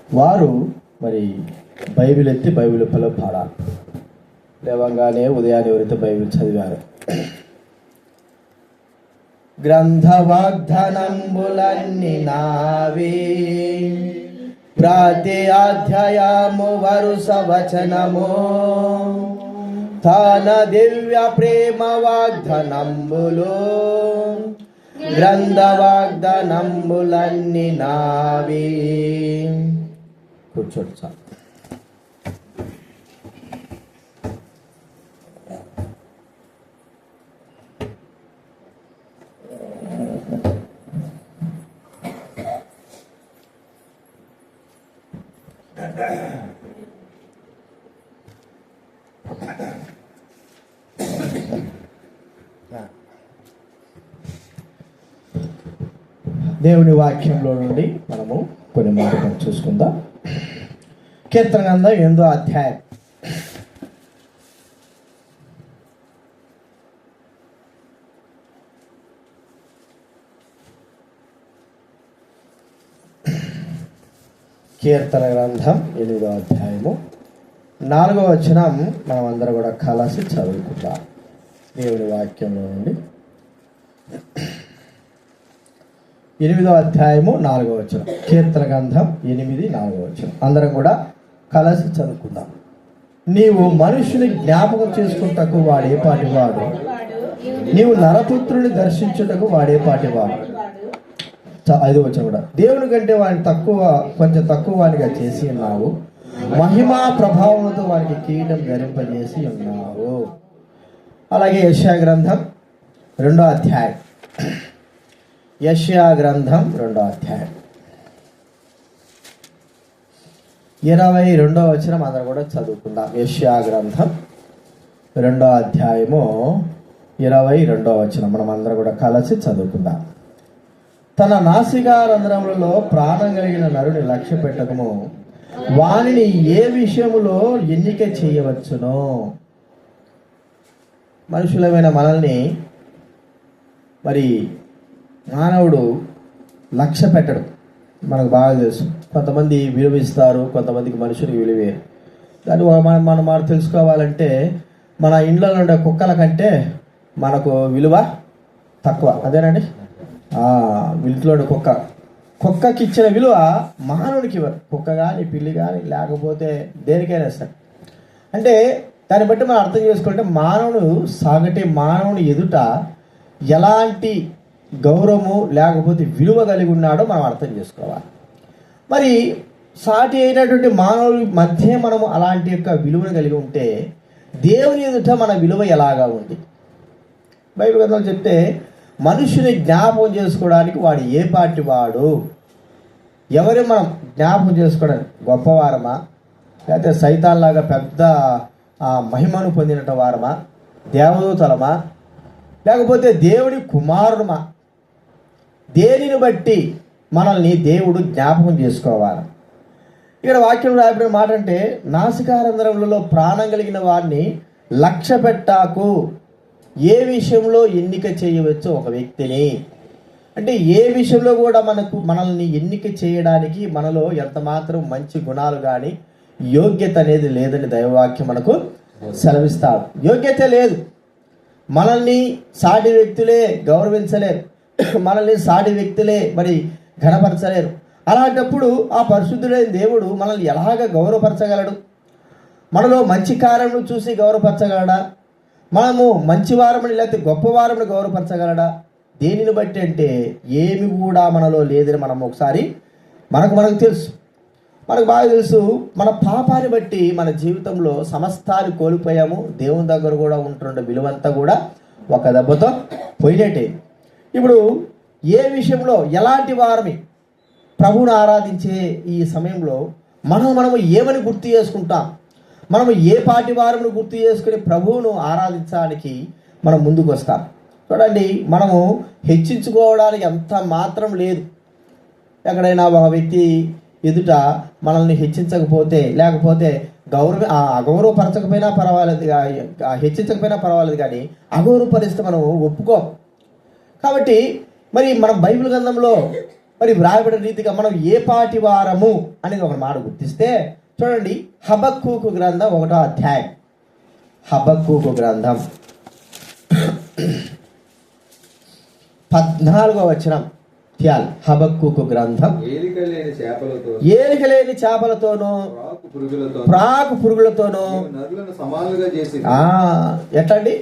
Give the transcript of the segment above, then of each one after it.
వారు మరి బైబిల్ ఎత్తి బైబిల్ పిల్లలు పాడాలి. లేవంగానే ఉదయాన్నే ఎవరైతే బైబిల్ చదివారు, గ్రంథ వాగ్దానంబులన్నీ నావే, ప్రతి అధ్యాయము వరుస వచనము, తన దివ్య ప్రేమ వాగ్దానంబులు, గ్రంథ వాగ్దానంబులన్నీ నావే. కూర్చోండి చాలు. దేవుని వాక్యంలో నుండి మనము కొన్ని మాటలు చూసుకుందాం. కీర్తన గ్రంథం 8వ అధ్యాయం. కీర్తన గ్రంథం 8వ అధ్యాయము 4వ వచనం మనం అందరం కూడా కలిసి చదువుకుందాం. దేవుని వాక్యంలో నుండి 8వ అధ్యాయము 4వ వచనం. కీర్తన గ్రంథం 8, 4వ వచనం అందరం కూడా కలిసి చదువుకుందాం. నీవు మనుషుని జ్ఞాపకం చేసుకుంటకు వాడే పాటివాడు, నీవు నరపుత్రుని దర్శించుటకు వాడే పాటివాడు. 5వ వచనం కూడా, దేవుని కంటే వాడిని కొంచెం తక్కువ వాడిగా చేసి ఉన్నావు, మహిమా ప్రభావంతో వారికి కిరీటం ధరింపజేసి ఉన్నావు. అలాగే యెషయా గ్రంథం 2వ అధ్యాయం. యెషయా గ్రంథం 2వ అధ్యాయం 22వ వచనం అందరూ కూడా చదువుకుందాం. యెషయా గ్రంథం 2వ అధ్యాయము 22వ వచనం మనం అందరం కూడా కలిసి చదువుకుందాం. తన నాసికా రంధ్రములలో ప్రాణం కలిగిన నరుని లక్ష్య పెట్టకము, వానిని ఏ విషయములో ఎన్నిక చేయవచ్చునో. మనుషులమైన మనల్ని మరి మానవుడు లక్ష్య పెట్టడం మనకు బాగా తెలుసు. కొంతమంది విలువిస్తారు, కొంతమందికి మనుషులకు విలువేరు. దాన్ని మనం తెలుసుకోవాలంటే మన ఇండ్లలో ఉండే కుక్కల కంటే మనకు విలువ తక్కువ. అదేనండి, ఇంట్లో ఉండే కుక్కకి ఇచ్చిన విలువ మానవుడికి ఇవ్వరు. కుక్క కానీ పిల్లి కానీ లేకపోతే దేనికైనా సరే. అంటే దాన్ని బట్టి మనం అర్థం చేసుకుంటే మానవుని ఎదుట ఎలాంటి గౌరవము లేకపోతే విలువ కలిగి ఉన్నాడో మనం అర్థం చేసుకోవాలి. మరి సాటి అయినటువంటి మానవుల మధ్య మనము అలాంటి యొక్క విలువను కలిగి ఉంటే దేవుని ఎదుట మన విలువ ఎలాగా ఉంది? బైబిల్ గ్రంథంలో చెప్తే మనుషుని జ్ఞాపకం చేసుకోవడానికి వాడు ఏ పాటి వాడు, ఎవరు మనం జ్ఞాపకం చేసుకోవడానికి గొప్పవారమా, లేకపోతే సైతాన్లాగా పెద్ద మహిమను పొందినట వారమా, దేవదూతలమా, లేకపోతే దేవుడి కుమారుడమా? దేనిని బట్టి మనల్ని దేవుడు జ్ఞాపకం చేసుకోవాలి? ఇక్కడ వాక్యం రాయబడిన మాట అంటే, నాసికారంధ్రములలో ప్రాణం కలిగిన వారిని లక్ష్య పెట్టాకు, ఏ విషయంలో ఎన్నిక చేయవచ్చో ఒక వ్యక్తిని. అంటే ఏ విషయంలో కూడా మనల్ని ఎన్నిక చేయడానికి మనలో ఎంత మాత్రం మంచి గుణాలు కానీ యోగ్యత అనేది లేదని దైవవాక్యం మనకు సెలవిస్తారు. యోగ్యత లేదు. మనల్ని సాటి వ్యక్తులే గౌరవించలేరు, మనల్ని సాటి వ్యక్తులే మరి ఘనపరచలేరు. అలాంటప్పుడు ఆ పరిశుద్ధుడైన దేవుడు మనల్ని ఎలాగ గౌరవపరచగలడు? మనలో మంచి కార్యమును చూసి గౌరవపరచగలడా? మనము మంచివారమని లేకపోతే గొప్పవారమని గౌరవపరచగలడా? దేనిని బట్టి అంటే ఏమి కూడా మనలో లేదని మనం ఒకసారి మనకు తెలుసు. మనకు బాగా తెలుసు, మన పాపాన్ని బట్టి మన జీవితంలో సమస్తాన్ని కోల్పోయాము. దేవుని దగ్గర కూడా ఉంటున్న విలువంతా కూడా ఒక దెబ్బతో పోయినట్టే. ఇప్పుడు ఏ విషయంలో ఎలాంటి వారిని ప్రభువును ఆరాధించే ఈ సమయంలో మనము ఏమని గుర్తు చేసుకుంటాం? మనము ఏ పాటి వారిని గుర్తు చేసుకుని ప్రభువును ఆరాధించడానికి మనం ముందుకు వస్తాం. చూడండి, మనము హెచ్చించుకోవడానికి ఎంత మాత్రం లేదు. ఎక్కడైనా ఒక వ్యక్తి ఎదుట మనల్ని హెచ్చించకపోతే లేకపోతే అగౌరవపరచకపోయినా పర్వాలేదు, హెచ్చించకపోయినా పర్వాలేదు, కానీ అగౌరవపరిస్తే మనం ఒప్పుకోం. కాబట్టి మరి మనం బైబిల్ గ్రంథంలో మరి వ్రాయబడిన రీతిగా మనం ఏ పాటి వారము అనేది ఒక మాట గుర్తిస్తే చూడండి, హబక్కూకు గ్రంథం 1వ అధ్యాయం. హబక్కూకు గ్రంథం 14వ వచనం. హబక్కూకు గ్రంథం ఏలిక లేని చేపలతోనూ ప్రాకు పురుగులతోనూ ఎట్లండి?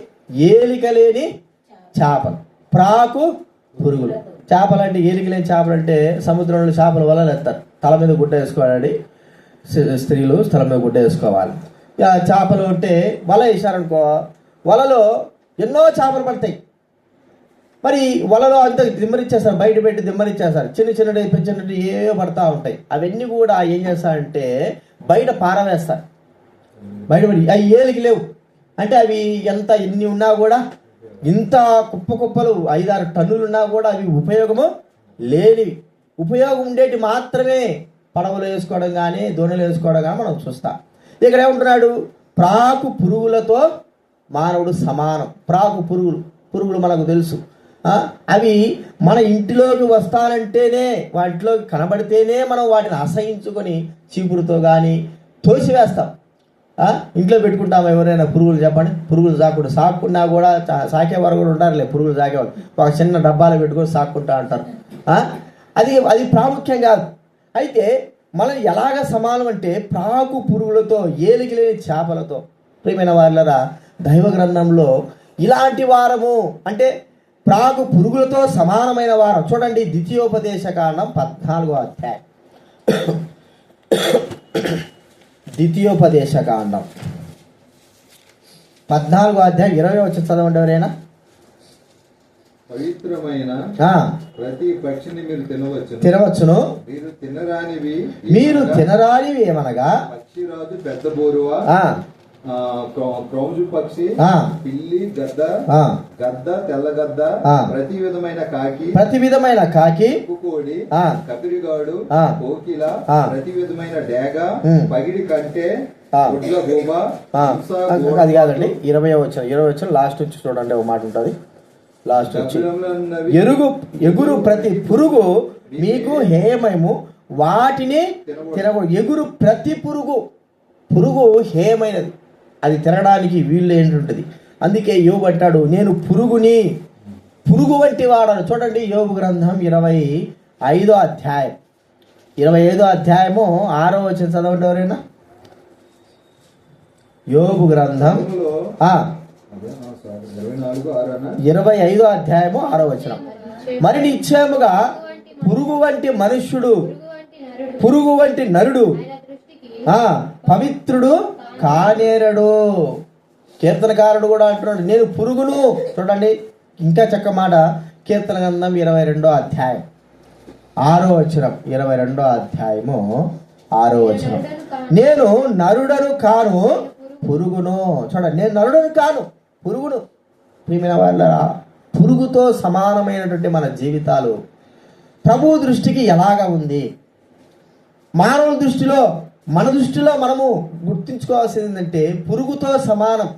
ఏలిక లేని చేపలు, ప్రాకు పురుగులు. చేపలు అంటే ఏలిక లేని చేపలు అంటే సముద్రంలో చేపలు వలలు ఎత్తారు, తల మీద గుడ్డ వేసుకోవాలండి. స్త్రీలు తల మీద గుడ్డ వేసుకోవాలి. చేపలు అంటే వల వేసారనుకో, వలలో ఎన్నో చేపలు పడతాయి. మరి వలలో అంతా దిమ్మరిచ్చేస్తారు, బయట పెట్టి దిమ్మరిచ్చేస్తారు. చిన్నటి ఏవో పడతా ఉంటాయి. అవన్నీ కూడా ఏం చేస్తారంటే బయట పారవేస్తారు. బయటపడి అవి ఏలికి లేవు అంటే అవి ఎన్ని ఉన్నా కూడా, ఇంత కుప్పలు 5-6 టన్నులు ఉన్నా కూడా అవి ఉపయోగము లేనివి. ఉపయోగం ఉండేటి మాత్రమే పడవలు వేసుకోవడం కానీ దోణిలు వేసుకోవడం కానీ మనం చూస్తాం. ఇక్కడ ఏమంటున్నాడు? ప్రాకు పురుగులతో మానవుడు సమానం. ప్రాకు పురుగులు మనకు తెలుసు. అవి మన ఇంటిలోకి వస్తానంటేనే, వాటిలోకి కనబడితేనే మనం వాటిని అసహించుకొని చీపురుతో కానీ తోసివేస్తాం. ఇంట్లో పెట్టుకుంటాం. ఎవరైనా పురుగులు చెప్పండి, పురుగులు సాకున్నా కూడా సాకేవారు కూడా ఉంటారులే. పురుగులు సాకేవారు ఒక చిన్న డబ్బాలో పెట్టుకొని సాక్కుంటా అంటారు. అది ప్రాముఖ్యం కాదు. అయితే మనం ఎలాగ సమానం అంటే ప్రాకు పురుగులతో, ఏలికి లేని చేపలతో. ప్రియమైన వారులారా, దైవ గ్రంథంలో ఇలాంటి వారము అంటే ప్రాకు పురుగులతో సమానమైన వారం. చూడండి, ద్వితీయోపదేశకాండం 14వ అధ్యాయం. ద్వితీయోపదేశకాండం 14వ అధ్యాయం 20వ వచనం చదవండి ఎవరైనా. పవిత్రమైన ప్రతి పక్షిని మీరు తినవచ్చును. మీరు తినరానివి ఏమనగా పక్షిరాజు, పెద్ద బోరువా, క్రౌంజు పక్షి, పిల్లి, గద్ద, తెల్ల గద్ద, ప్రతి విధమైన కాకి, కోడి, కపిరిగాడు, కోకిల, ప్రతి విధమైన డేగ, పగిడి కంటే, అది కాదండి. 20వ వచనం లాస్ట్ నుంచి చూడండి, ఒక మాట ఉంటుంది లాస్ట్ నుంచి. ఎగురు ప్రతి పురుగు మీకు హేయమేము, వాటిని తినకూడదు. ఎగురు ప్రతి పురుగు హేయమైనది, అది తినడానికి వీళ్ళు ఏంటుంటుంది. అందుకే యోబు అంటాడు, నేను పురుగు వంటి వాడను. చూడండి, యోబు గ్రంథం 25వ అధ్యాయం. 25వ అధ్యాయము 6వ వచనం చదవండి ఎవరైనా. యోబు గ్రంథం 25వ అధ్యాయము 6వ వచనం. మరి నిశ్చయముగా పురుగు వంటి మనుష్యుడు, పురుగు వంటి నరుడు పవిత్రుడు కానేరడు. కీర్తనకారుడు కూడా అంటున్నాడు, నేను పురుగును. చూడండి, ఇంకా చక్క మాట. కీర్తన గ్రంథం 22వ అధ్యాయం 6వ వచనం. 22వ అధ్యాయము 6వ వచనం. నేను నరుడను కాను పురుగును. చూడండి, నేను నరుడను కాను పురుగును. ప్రియమైన వాళ్ళ, పురుగుతో సమానమైనటువంటి మన జీవితాలు ప్రభు దృష్టికి ఎలాగా ఉంది? మానవ దృష్టిలో, మన దృష్టిలో మనము గుర్తించుకోవాల్సింది ఏంటంటే పురుగుతో సమానం,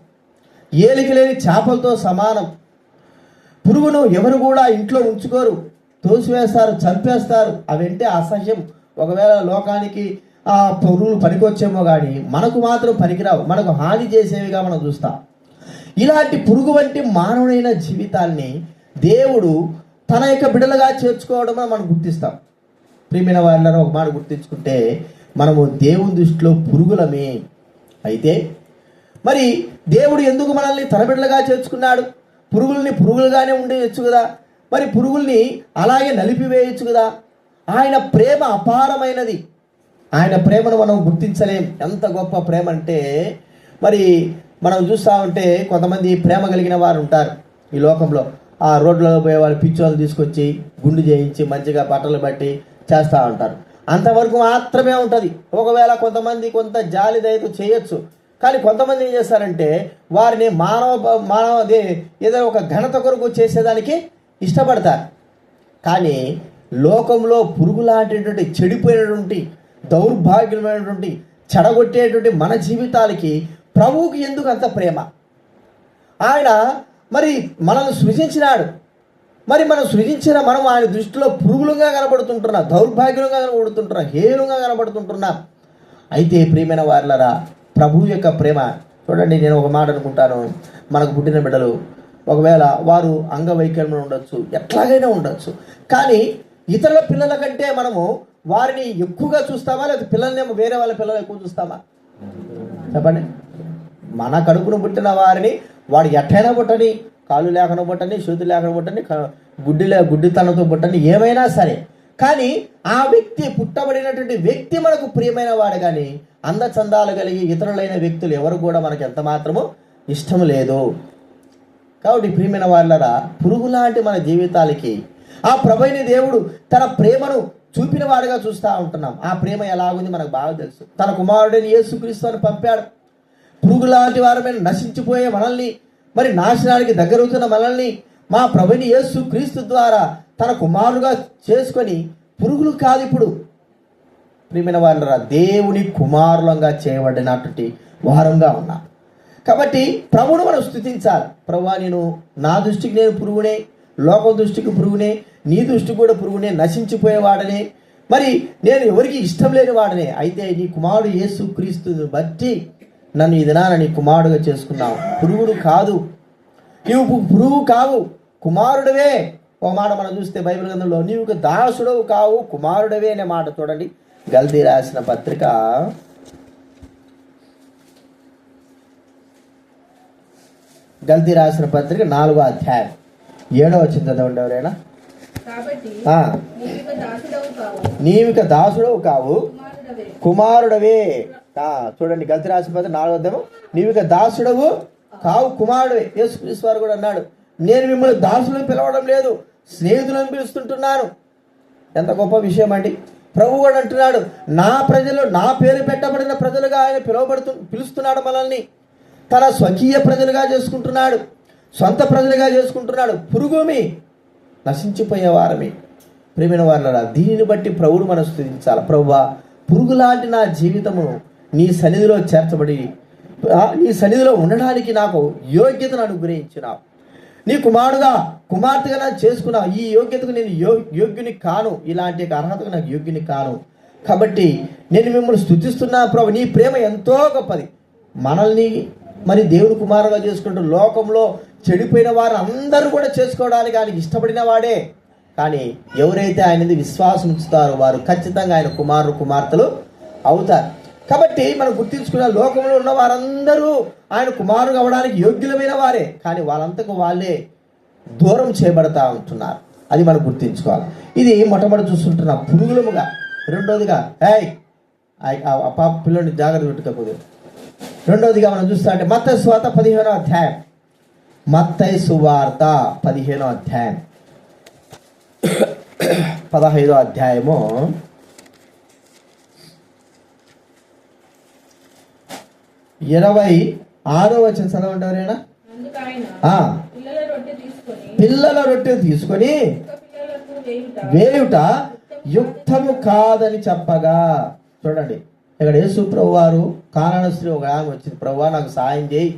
ఏలిక లేని చేపలతో సమానం. పురుగును ఎవరు కూడా ఇంట్లో ఉంచుకోరు, తోసివేస్తారు, చంపేస్తారు. అవంటే అసహ్యం. ఒకవేళ లోకానికి ఆ పురుగులు పనికొచ్చేమో కానీ మనకు మాత్రం పనికిరావు, మనకు హాని చేసేవిగా మనం చూస్తాం. ఇలాంటి పురుగు వంటి మానవుడైన జీవితాన్ని దేవుడు తన యొక్క బిడ్డలుగా చేర్చుకోవడం మనం గుర్తిస్తాం. ప్రియమైన వారిని ఒక మాట గుర్తించుకుంటే మనము దేవుని దృష్టిలో పురుగులమే. అయితే మరి దేవుడు ఎందుకు మనల్ని తన బిడ్డలుగా చేర్చుకున్నాడు? పురుగుల్ని పురుగులుగానే ఉండేయచ్చు కదా, మరి పురుగుల్ని అలాగే నలిపివేయచ్చు కదా. ఆయన ప్రేమ అపారమైనది. ఆయన ప్రేమను మనం గుర్తించలేం. ఎంత గొప్ప ప్రేమ అంటే, మరి మనం చూస్తూ ఉంటే కొంతమంది ప్రేమ కలిగిన వారు ఉంటారు ఈ లోకంలో. ఆ రోడ్లలో పోయే వాళ్ళు పిచ్చోళ్ళు తీసుకొచ్చి గుండు చేయించి మంచిగా బట్టలు బట్టి చేస్తూ ఉంటారు. అంతవరకు మాత్రమే ఉంటుంది. ఒకవేళ కొంతమంది కొంత జాలి దయతో చేయొచ్చు, కానీ కొంతమంది ఏం చేస్తారంటే వారిని మానవ ఏదో ఒక ఘనత కొరకు చేసేదానికి ఇష్టపడతారు. కానీ లోకంలో పురుగులాంటిటువంటి చెడిపోయినటువంటి దౌర్భాగ్యమైనటువంటి చెడగొట్టేటువంటి మన జీవితాలకి ప్రభువుకి ఎందుకు అంత ప్రేమ? ఆయన మరి మనల్ని సృజించినాడు, మరి మనం సృజించిన మనం ఆయన దృష్టిలో పురుగులుగా కనబడుతుంటున్నాం, దౌర్భాగ్యంగా కనబడుతుంటున్నాం, హేనుగా కనబడుతుంటున్నాం. అయితే ప్రియమైన వారలారా, ప్రభు యొక్క ప్రేమ చూడండి. నేను ఒక మాట అనుకుంటాను, మనకు పుట్టిన బిడ్డలు ఒకవేళ వారు అంగవైకల్యంలో ఉండొచ్చు, ఎట్లాగైనా ఉండొచ్చు, కానీ ఇతరుల పిల్లల కంటే మనము వారిని ఎక్కువగా చూస్తామా, లేదా పిల్లల్నేమో వేరే వాళ్ళ పిల్లలు ఎక్కువ చూస్తామా? చెప్పండి. మన కడుపును పుట్టిన వారిని వాడు ఎట్టైనా పుట్టని, కాళ్ళు లేకుండా పుట్టని, చేతులు లేకుండా పుట్టని, గుడ్డితనంతో పుట్టని, ఏమైనా సరే, కానీ ఆ వ్యక్తి, పుట్టబడినటువంటి వ్యక్తి మనకు ప్రియమైన వాడు. కానీ అందచందాలు కలిగి ఇతరులైన వ్యక్తులు ఎవరు కూడా మనకు ఎంత మాత్రము ఇష్టం లేదు. కాబట్టి ప్రియమైన వాళ్ళరా, పురుగులాంటి మన జీవితాలకి ఆ ప్రభువైన దేవుడు తన ప్రేమను చూపిన వాడుగా చూస్తూ ఉంటున్నాం. ఆ ప్రేమ ఎలాగుంది మనకు బాగా తెలుసు. తన కుమారుడిని యేసుక్రీస్తుని పంపాడు. పురుగులాంటి వారమైన నశించిపోయే మనల్ని, మరి నాశనానికి దగ్గరవుతున్న మనల్ని మా ప్రభువైన యేసుక్రీస్తు ద్వారా తన కుమారుడుగా చేసుకొని, పురుగులు కాదు ఇప్పుడు ప్రియమైన వాళ్ళరా, దేవుని కుమారులంగా చేయబడినటువంటి వారంగా ఉన్నాం. కాబట్టి ప్రభువును మనం స్తుతించాలి. ప్రభువా, నేను నా దృష్టికి నేను పురుగునే, లోకం దృష్టికి పురుగునే, నీ దృష్టికి కూడా పురుగునే, నశించిపోయేవాడనే, మరి నేను ఎవరికి ఇష్టం లేని వాడనే. అయితే నీ కుమారుడు యేసుక్రీస్తుని బట్టి నన్ను ఈ దినాన నీ కుమారుడుగా చేసుకున్నావు. పురుగుడు కాదు, నీవు పురుగు కావు, కుమారుడవే. ఒక మాట మనం చూస్తే బైబిల్ గ్రంథంలో, నీవు దాసుడవు కావు, కుమారుడవే అనే మాట చూడండి. గల్తీ రాసిన పత్రిక 4వ అధ్యాయం 7వ వచనం చదవండి ఎవరైనా. నీవిక దాసుడవు కావు, కుమారుడవే. చూడండి, గల్తీ రాసిన పత్రిక 4వ అధ్యాయం, నీవిక దాసుడవు కావు, కుమారుడవే. యేసుక్రీస్తు వారు కూడా అన్నాడు, నేను మిమ్మల్ని దాసులను పిలవడం లేదు, స్నేహితులను పిలుస్తుంటున్నాను. ఎంత గొప్ప విషయం అండి. ప్రభు కూడా అంటున్నాడు, నా ప్రజలు, నా పేరు పెట్టబడిన ప్రజలుగా ఆయన పిలుస్తున్నాడు. మనల్ని తన స్వకీయ ప్రజలుగా చేసుకుంటున్నాడు, సొంత ప్రజలుగా చేసుకుంటున్నాడు. పురుగుమి, నశించిపోయేవారమే. ప్రియమైన వారలారా, దీనిని బట్టి ప్రభువును మనం స్తుతించాలి. ప్రభువా, పురుగులాంటి నా జీవితమును నీ సన్నిధిలో చేర్చబడి, నీ సన్నిధిలో ఉండడానికి నాకు యోగ్యతను అనుగ్రహించినావు. నీ కుమారుడుగా, కుమార్తెగా నాకు చేసుకున్నావు. ఈ యోగ్యతకు నేను యోగ్యుని కాను, ఇలాంటి అర్హతకు నాకు యోగ్యుని కాను. కాబట్టి నేను మిమ్మల్ని స్తుతిస్తున్నా ప్రభు. నీ ప్రేమ ఎంతో గొప్పది. మనల్ని మరి దేవుని కుమారుగా చేసుకుంటూ లోకంలో చెడిపోయిన వారు అందరూ కూడా చేసుకోవడానికి ఆయనకి ఇష్టపడిన వాడే. కానీ ఎవరైతే ఆయన విశ్వాసం ఉంచుతారో వారు ఖచ్చితంగా ఆయన కుమార్తెలు అవుతారు. కాబట్టి మనం గుర్తించుకున్న, లోకంలో ఉన్న వారందరూ ఆయన కుమారుడు అవడానికి యోగ్యులమైన వారే, కానీ వాళ్ళంతకు వాళ్ళే దూరం చేయబడతా ఉంటున్నారు. అది మనం గుర్తించుకోవాలి. ఇది మొట్టమొదటి చూస్తుంటున్నాం పురుగులముగా. రెండోదిగా పిల్లని జాగ్రత్త పెట్టుకోకూడదు. రెండోదిగా మనం చూస్తా అంటే మత్తయి సువార్త 15వ అధ్యాయం, మత్తయి సువార్త 15వ అధ్యాయం 15వ అధ్యాయము 26వ వచనం చదవండి ఎవరైనా. పిల్లల రొట్టె తీసుకొని వేయుట యుక్తము కాదని చెప్పగా. చూడండి, ఇక్కడ యేసు ప్రభు వారు, కానాను స్త్రీ ఒక ఆమె వచ్చింది, ప్రభువా నాకు సాయం చేయి,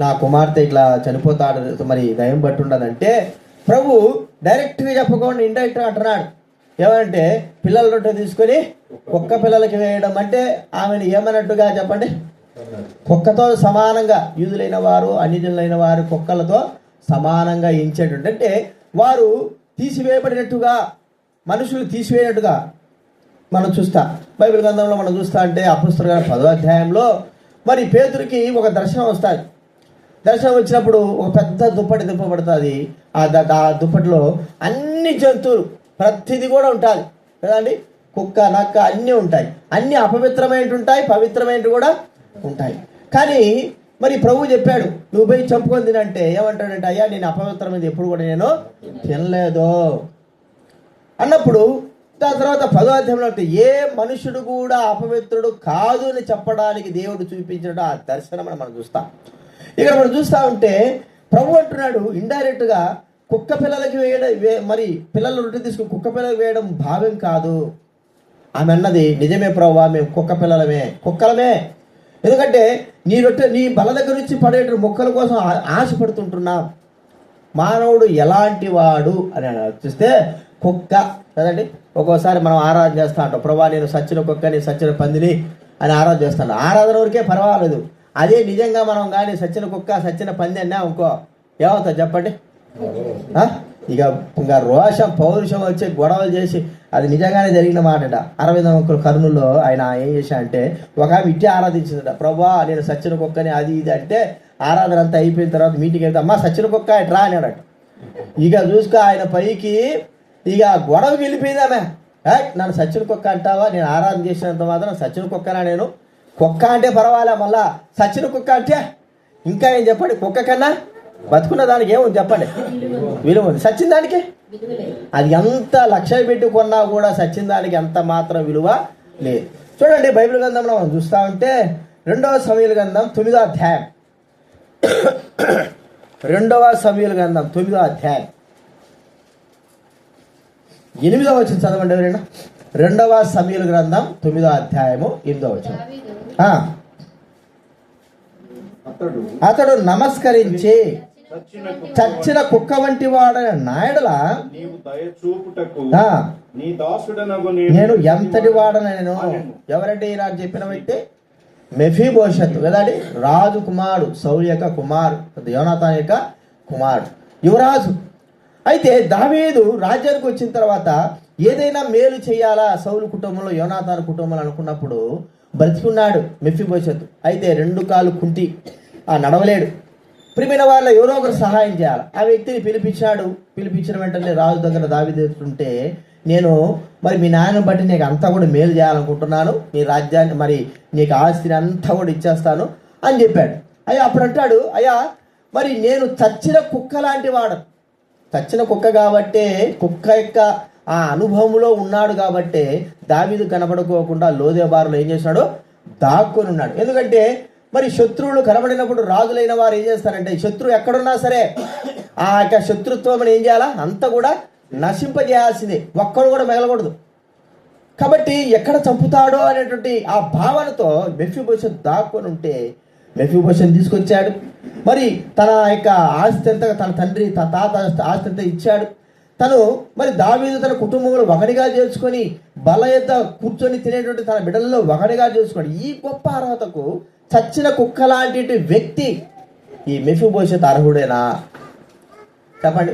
నా కుమార్తె ఇట్లా చనిపోతాడు, మరి దయ్యం బట్టి ఉండదంటే ప్రభు డైరెక్ట్గా చెప్పకుండా ఇండైరెక్ట్గా అంటున్నాడు. ఏమంటే పిల్లల రొట్టె తీసుకొని కుక్క పిల్లలకి వేయడం అంటే ఆమెను ఏమన్నట్టుగా చెప్పండి, కుక్కతో సమానంగా, యూదులైన వారు అన్యజనులైన వారు కుక్కలతో సమానంగా ఎంచేటట్టు, అంటే వారు తీసివేయబడినట్టుగా, మనుషులు తీసివేయనట్టుగా మనం చూస్తా. బైబిల్ గ్రంథంలో మనం చూస్తా అంటే అపొస్తలుల 10వ అధ్యాయంలో మరి పేతురుకి ఒక దర్శనం వస్తుంది. దర్శనం వచ్చినప్పుడు ఒక పెద్ద దుప్పటి దింపబడుతుంది. ఆ దుప్పటిలో అన్ని జంతువులు, ప్రతిదీ కూడా ఉంటుంది కదండి. కుక్క, నక్క అన్నీ ఉంటాయి. అన్నీ అపవిత్రమైనవి ఉంటాయి, పవిత్రమైనవి కూడా ఉంటాయి. కానీ మరి ప్రభు చెప్పాడు, నువ్వు పోయి చంపుకొని తినంటే ఏమంటాడంటే, అయ్యా నేను అపవిత్రమైనది ఎప్పుడు కూడా నేను తినలేదు అన్నప్పుడు, దాని తర్వాత 10వ అధ్యాయంలో ఏ మనుషుడు కూడా అపవిత్రుడు కాదు అని చెప్పడానికి దేవుడు చూపించిన ఆ దర్శనం మనం చూస్తాం. ఇక్కడ మనం చూస్తూ ఉంటే ప్రభు అంటున్నాడు ఇండైరెక్ట్గా, కుక్క పిల్లలకి వేయడం, మరి పిల్లల రొట్టె తీసుకుని కుక్క పిల్లలకి వేయడం భావ్యం కాదు. ఆమె అన్నది నిజమే ప్రభువా, మేము కుక్కలమే. ఎందుకంటే నీ రొట్టె, నీ బల దగ్గర నుంచి పడేట మొక్కల కోసం ఆశపడుతుంటున్నాం. మానవుడు ఎలాంటి వాడు అని ఆలోచిస్తే కుక్క కదండి. ఒక్కోసారి మనం ఆరాధన చేస్తూ ఉంటాం, ప్రభా నేను సచ్చిన కుక్కని సచ్చిన పందిని అని ఆరాధన చేస్తాను. ఆరాధన వరకే పర్వాలేదు, అదే నిజంగా మనం కానీ సచ్చిన కుక్క సచ్చిన పంది అన్నా ఇంకో ఏమవుతుంది చెప్పండి. ఇక ఇంకా రోషం పౌరుషం వచ్చి గొడవలు చేసి, అది నిజంగానే జరిగిన మాటట. 60 కర్నూల్లో ఆయన ఏం చేశా అంటే ఒక ఆమె ఇట్టే ఆరాధించిందట, ప్రభా నేను సచ్చిన కుక్కని అది ఇది అంటే ఆరాధన అంతా అయిపోయిన తర్వాత మీటింగ్ వెళ్తే అమ్మా సచ్చిన కుక్క ఇట్రా అన్నాడట. ఇక చూసుకో ఆయన పైకి ఇక గొడవకి వెళ్ళిపోయింది ఆమె. నన్ను సచ్చిన కుక్క అంటావా, నేను ఆరాధన చేసినంత మాత్రం సచ్చిన కుక్కనా, నేను కుక్క అంటే పర్వాలే, మళ్ళా సచ్చిన కుక్క అంటే ఇంకా ఏం చెప్పండి, కుక్క కన్నా బతుకున్న దానికి ఏముంది చెప్పండి, విలువ ఉంది. సచ్చిన దానికి అది ఎంత లక్ష్య పెట్టి కొన్నా కూడా సచ్చిన దానికి ఎంత మాత్రం విలువ లేదు. చూడండి బైబిల్ గ్రంథంలో మనం చూస్తూ ఉంటే 2వ సమూయేలు గ్రంథం 9వ అధ్యాయం, 2వ సమూయేలు గ్రంథం 9వ అధ్యాయం 8వ వచనం చదవండి ఎవరైనా. 2వ సమూయేలు గ్రంథం 9వ అధ్యాయము 8వ వచనం. అతడు నమస్కరించి చచ్చిన కుక్క వంటి వాడైన నాయడల నేను ఎంతటి వాడనను. ఎవరంటే ఇలా చెప్పిన వ్యక్తి మెఫీబోషెతు కదండి, రాజు కుమారుడు, సౌలు యొక్క కుమారుడు, యోనాతాను యొక్క కుమారుడు, యువరాజు. అయితే దావీదు రాజ్యానికి వచ్చిన తర్వాత ఏదైనా మేలు చేయాలా సౌలు కుటుంబంలో యోనాతాను కుటుంబంలో అనుకున్నప్పుడు బ్రతికున్నాడు మెఫీబోషెతు. అయితే 2 కాళ్ళు కుంటి, నడవలేడు. ప్రియమైన వాళ్ళ ఎవరో ఒకరు సహాయం చేయాలి. ఆ వ్యక్తిని పిలిపించాడు. పిలిపించిన వెంటనే రాజు దగ్గర దావీదు ఉంటే, నేను మరి మీ నాయన బట్టి నీకు అంతా కూడా మేలు చేయాలనుకుంటున్నాను, నీ రాజ్యాన్ని మరి నీకు ఆస్తిని అంతా కూడా ఇచ్చేస్తాను అని చెప్పాడు. అయ్యా అప్పుడు అంటాడు, అయ్యా మరి నేను చచ్చిన కుక్క లాంటి వాడు, చచ్చిన కుక్క కాబట్టే కుక్క యొక్క ఆ అనుభవంలో ఉన్నాడు కాబట్టే దావీదు కనబడుకోకుండా లోదేబారులో ఏం చేశాడు, దాక్కొని ఉన్నాడు. ఎందుకంటే మరి శత్రువులు కనబడినప్పుడు రాజులైన వారు ఏం చేస్తారంటే శత్రువు ఎక్కడున్నా సరే ఆ యొక్క శత్రుత్వం ఏం చేయాలా, అంతా కూడా నశింపజేయాల్సిందే, ఒక్కడు కూడా మిగలకూడదు. కాబట్టి ఎక్కడ చంపుతాడో అనేటువంటి ఆ భావనతో మెఫీబోషెతు దాక్కొని ఉంటే మెఫీబోషెతుని తీసుకొచ్చాడు. మరి తన యొక్క ఆస్తి అంతా తన తండ్రి తన తాత ఆస్తి అంతా ఇచ్చాడు. తను మరి దావీదు తన కుటుంబంలో ఒకటిగా చేసుకొని బల యొద్ద కూర్చొని తినేటువంటి తన బిడ్డలలో ఒకటిగా చేసుకొని ఈ గొప్ప అర్హతకు చచ్చిన కుక్క లాంటి వ్యక్తి ఈ మెఫీబోషెతు అర్హుడేనా చెప్పండి?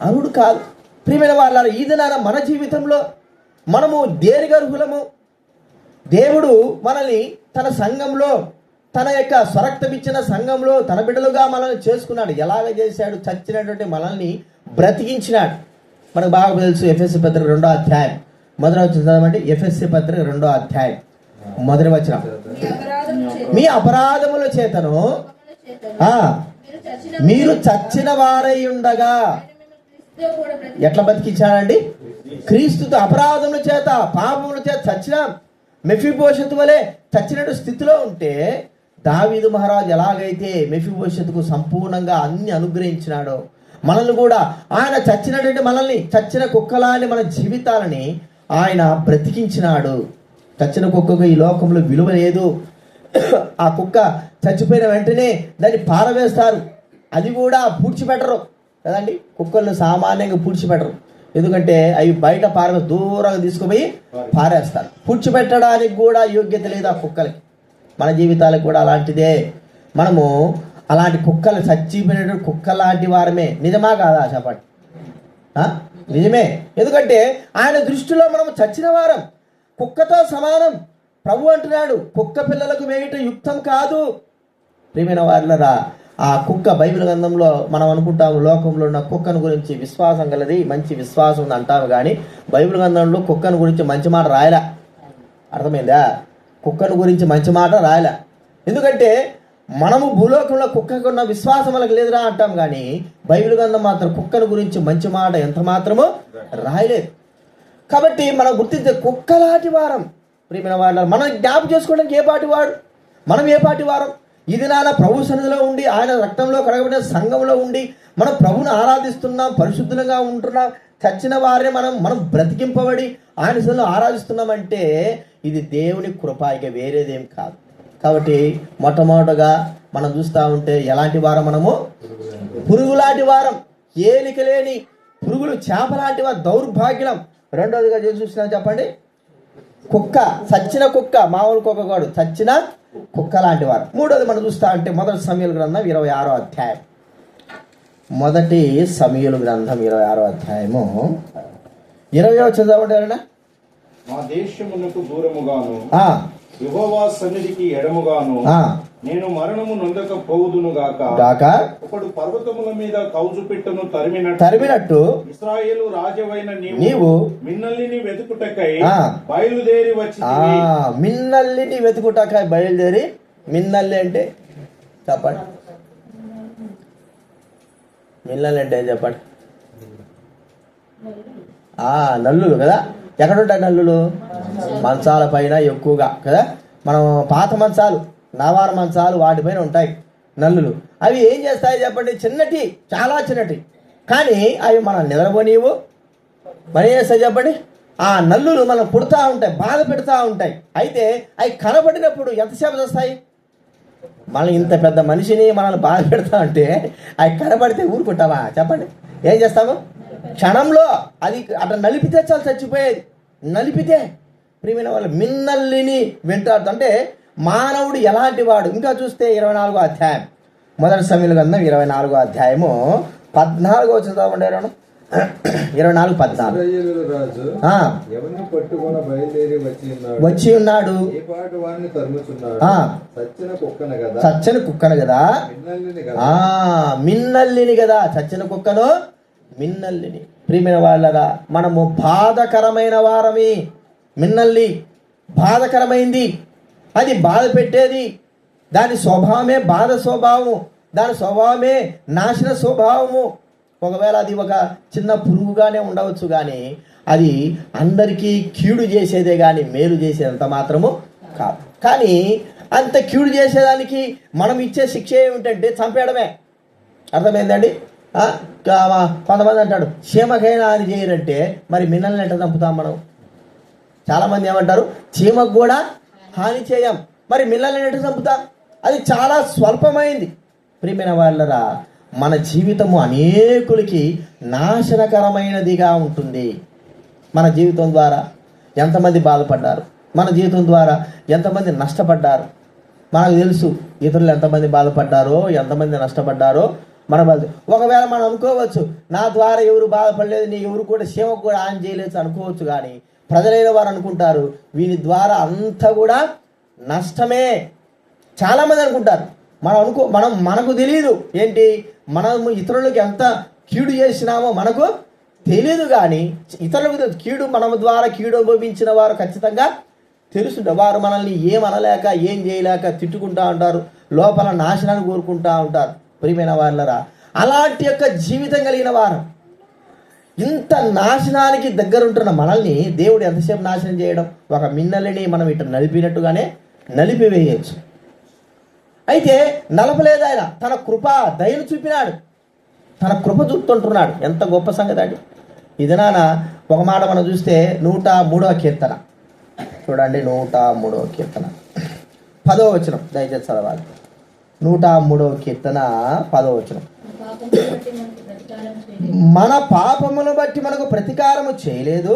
అర్హుడు కాదు. ప్రియమైన వాళ్ళ ఈ దినాన మన జీవితంలో మనము దేనికి అర్హులము? దేవుడు మనల్ని తన సంఘంలో తన యొక్క స్వరక్తమిచ్చిన సంఘంలో తన బిడ్డలుగా మనల్ని చేసుకున్నాడు. ఎలాగ చేశాడు? చచ్చినటువంటి మనల్ని బ్రతికించినాడు. మనకు బాగా తెలుసు ఎఫెసీ పత్రిక 2వ అధ్యాయం మొదటి వచనం చదవండి. ఎఫెసీ పత్రిక 2వ అధ్యాయం మొదటి వచనం. మీ అపరాధముల చేతను మీరు చచ్చిన వారై ఉండగా ఎట్లా బతికించాడండి? క్రీస్తుతో అపరాధముల చేత పాపముల చేత చచ్చిన మెఫీబోషెతు వలె చచ్చినట్టు స్థితిలో ఉంటే దావీదు మహారాజు ఎలాగైతే మెఫీబోషెతుకు సంపూర్ణంగా అన్ని అనుగ్రహించినాడో మనల్ని కూడా ఆయన చచ్చినటువంటి మనల్ని చచ్చిన కుక్కలాని మన జీవితాలని ఆయన బ్రతికించినాడు. చచ్చిన కుక్కకు ఈ లోకంలో విలువ లేదు. ఆ కుక్క చచ్చిపోయిన వెంటనే దాన్ని పారవేస్తారు, అది కూడా పూడ్చిపెట్టరు కదండి. కుక్కలను సామాన్యంగా పూడ్చిపెట్టరు, ఎందుకంటే అవి బయట దూరంగా తీసుకుపోయి పారేస్తారు. పూడ్చిపెట్టడానికి కూడా యోగ్యత లేదు ఆ కుక్కలకి. మన జీవితాలకు కూడా అలాంటిదే. మనము అలాంటి కుక్కలు చచ్చిపోయినటువంటి కుక్క లాంటి వారమే. నిజమా కాదా చెప్పండి? నిజమే. ఎందుకంటే ఆయన దృష్టిలో మనం చచ్చిన వారం, కుక్కతో సమానం. ప్రభు అంటున్నాడు, కుక్క పిల్లలకు వేయట యుక్తం కాదు. ప్రియమైన వారులరా, ఆ కుక్క బైబిల్ గ్రంథంలో మనం అనుకుంటాము లోకంలో ఉన్న కుక్కను గురించి విశ్వాసం కలది, మంచి విశ్వాసం ఉంది అంటాము, కానీ బైబిల్ గ్రంథంలో కుక్కను గురించి మంచి మాట రాయలే. అర్థమైందా? కుక్కను గురించి మంచి మాట రాయలే. ఎందుకంటే మనము భూలోకంలో కుక్కకున్న విశ్వాసం మనకు లేదురా అంటాం, కానీ బైబిల్ గ్రంథం మాత్రం కుక్కను గురించి మంచి మాట ఎంత మాత్రమో రాయలేదు. కాబట్టి మనం గుర్తించే కుక్కలాంటి వారం. ప్రియమైన వాళ్ళ మనం జ్ఞాపకం చేసుకోవడానికి ఏ పాటి వాడు, మనం ఏ పాటి వారం? ఇది నాన్న ప్రభు సన్నిధిలో ఉండి ఆయన రక్తంలో కడగబడిన సంఘంలో ఉండి మనం ప్రభుని ఆరాధిస్తున్నాం, పరిశుద్ధంగా ఉంటున్నాం. చచ్చిన వారిని మనం బ్రతికింపబడి ఆయన సన్నిధిలో ఆరాధిస్తున్నామంటే ఇది దేవుని కృప, ఇక వేరేదేం కాదు. కాబట్టి మొట్టమొదటగా మనం చూస్తూ ఉంటే ఎలాంటి వారం మనము? పురుగు లాంటి వారం, ఏలిక లేని పురుగులు, చేప లాంటి వారు, దౌర్భాగ్యం. రెండోదిగా చూసినా చెప్పండి, కుక్క, చచ్చిన కుక్క, మామూలు కుక్క కాదు, చచ్చిన కుక్క లాంటి వారు. మూడోది మనం చూస్తా అంటే మొదటి సమూయేలు గ్రంథం 26వ అధ్యాయం. మొదటి సమూయేలు గ్రంథం 26వ అధ్యాయము 20వ చదవండి. మా దేశమునకు దూరముగాను యెహోవా సన్నిధికి ఎడముగాను నేను మరణము నొందకపోవుదును గాక. ఒకడు పర్వతముల మీద కౌజు పిట్టను తరిమినట్టు ఇశ్రాయేలు రాజవైన నీవు మిన్నల్లిని వెతుకుటకై బయలుదేరి వచ్చి. మిన్నల్లిని వెతుకుటకై బయలుదేరి. మిన్నల్లి అంటే చెప్పండి, మిన్నల్లి అంటే చెప్పండి. నల్లులు కదా. ఎక్కడుంటాయి నల్లులు? మంచాల పైన ఎక్కువగా కదా. మనం పాత మంచాలు, నవార మంచాలు, వాటిపైన ఉంటాయి నల్లులు. అవి ఏం చేస్తాయి చెప్పండి? చిన్నటి, చాలా చిన్నటి, కానీ అవి మనం నిద్రపోనీవు. మరి ఏం చేస్తాయి చెప్పండి? ఆ నల్లులు మనం పుడతా ఉంటాయి, బాధ పెడతా ఉంటాయి. అయితే అవి కనబడినప్పుడు ఎంతసేపు వస్తాయి? మనం ఇంత పెద్ద మనిషిని మనల్ని బాధ పెడతా ఉంటే అవి కనబడితే ఊరుకుంటావా చెప్పండి? ఏం చేస్తాము? క్షణంలో అది అట్లా నలిపితే చాలు చచ్చిపోయేది. నలిపితే ప్రియమైన వాళ్ళు మిన్నల్లిని వెంటాడుతూ. అంటే మానవుడు ఎలాంటి వాడు? ఇంకా చూస్తే 24వ అధ్యాయం, మొదటి సమూయేలు గ్రంథం 24వ అధ్యాయము 14వ చదవండి. 24:14. రాజు ఎవరిని పట్టుకొని బయలుదేరి వచ్చి ఉన్నాడు. చచ్చిన కుక్కను కదా. మిన్నల్లిని కదా. చచ్చిన కుక్కను, మిన్నల్లిని. ప్రియమైన వాళ్ళరా, మనము బాధకరమైన వారమి. మిన్నల్లి బాధకరమైంది, అది బాధ పెట్టేది. దాని స్వభావమే బాధ స్వభావము, దాని స్వభావమే నాశన స్వభావము. ఒకవేళ అది ఒక చిన్న పురుగుగానే ఉండవచ్చు, కానీ అది అందరికీ కీడు చేసేదే కానీ మేలు చేసేదంత మాత్రము కాదు. కానీ అంత కీడు చేసేదానికి మనం ఇచ్చే శిక్ష ఏమిటంటే చంపేయడమే. అర్థమైందండి? కొంతమంది అంటాడు చీమకైనా అని చేయరంటే మరి మిన్నల్ని ఎట్లా చంపుతాం మనం? చాలామంది ఏమంటారు చీమకు కూడా హాని చేయం, మరి మిన్నల్ని ఎట్లా చంపుతాం? అది చాలా స్వల్పమైంది. ప్రియమైన వాళ్ళరా, మన జీవితము అనేకులకి నాశనకరమైనదిగా ఉంటుంది. మన జీవితం ద్వారా ఎంతమంది బాధపడ్డారు, మన జీవితం ద్వారా ఎంతమంది నష్టపడ్డారు మనకు తెలుసు. ఇతరులు ఎంతమంది బాధపడ్డారో, ఎంతమంది నష్టపడ్డారో మన బాధ. ఒకవేళ మనం అనుకోవచ్చు నా ద్వారా ఎవరు బాధపడలేదు, నీ ఎవరు కూడా సేవకు కూడా ఆన్ చేయలేదు అనుకోవచ్చు, కానీ ప్రజలైన వారు అనుకుంటారు వీని ద్వారా అంతా కూడా నష్టమే. చాలామంది అనుకుంటారు. మనకు తెలియదు ఏంటి, మనము ఇతరులకు ఎంత కీడు చేసినామో మనకు తెలియదు, కానీ ఇతరులకు కీడు మన ద్వారా కీడు అనుభవించిన వారు ఖచ్చితంగా తెలుసుంటారు. వారు మనల్ని ఏమనలేక ఏం చేయలేక తిట్టుకుంటూ ఉంటారు, లోపల నాశనాన్ని కోరుకుంటూ ఉంటారు. ప్రియమైన వాళ్ళరా, అలాంటి యొక్క జీవితం కలిగిన వారు, ఇంత నాశనానికి దగ్గరుంటున్న మనల్ని దేవుడు ఎంతసేపు నాశనం చేయడం? ఒక మిన్నల్ని మనం ఇట్లా నలిపినట్టుగానే నలిపివేయచ్చు. అయితే నలపలేదు, ఆయన తన కృప దయను చూపినాడు, తన కృప చూపుతుంటున్నాడు. ఎంత గొప్ప సంగతి అండి. ఇది నాన్న ఒక మాట మనం చూస్తే 103వ కీర్తన చూడండి. 103వ కీర్తన 10వ వచనం దయచేసి చదవాలి. 103వ కీర్తన 10వ వచనం. మన పాపమును బట్టి మనకు ప్రతీకారము చేయలేదు,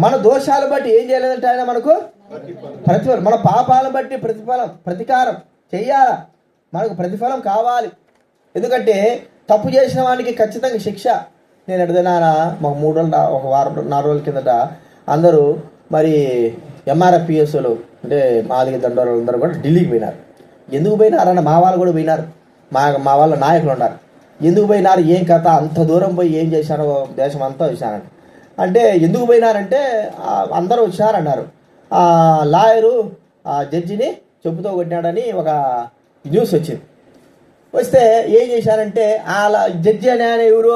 మన దోషాలు బట్టి ఏం చేయలేదంటే ఆయన మనకు ప్రతిఫలం. మన పాపాలను బట్టి ప్రతీకారం చెయ్యాలా, మనకు ప్రతిఫలం కావాలి. ఎందుకంటే తప్పు చేసిన వానికి ఖచ్చితంగా శిక్ష. నేను ఎడదైనా మాకు 3 రోజులు, ఒక వారం 4 రోజుల కిందట అందరూ మరి ఎంఆర్ఎఫ్పిఎస్లు అంటే మాదిగ దండోరు అందరూ కూడా ఢిల్లీకి పోయినారు. ఎందుకు పోయినారన్న మా వాళ్ళు కూడా పోయినారు, మా వాళ్ళ నాయకులు ఉన్నారు. ఎందుకు పోయినారు, ఏం కథ, అంత దూరం పోయి ఏం చేశారో దేశం అంతా చూశానండి. అంటే ఎందుకు పోయినారంటే అందరూ వచ్చారన్నారు. లాయరు జడ్జిని చెప్పుతో కొట్టినాడని ఒక న్యూస్ వచ్చింది. వస్తే ఏం చేశారంటే ఆ జడ్జి అనే ఆయన ఎవరు,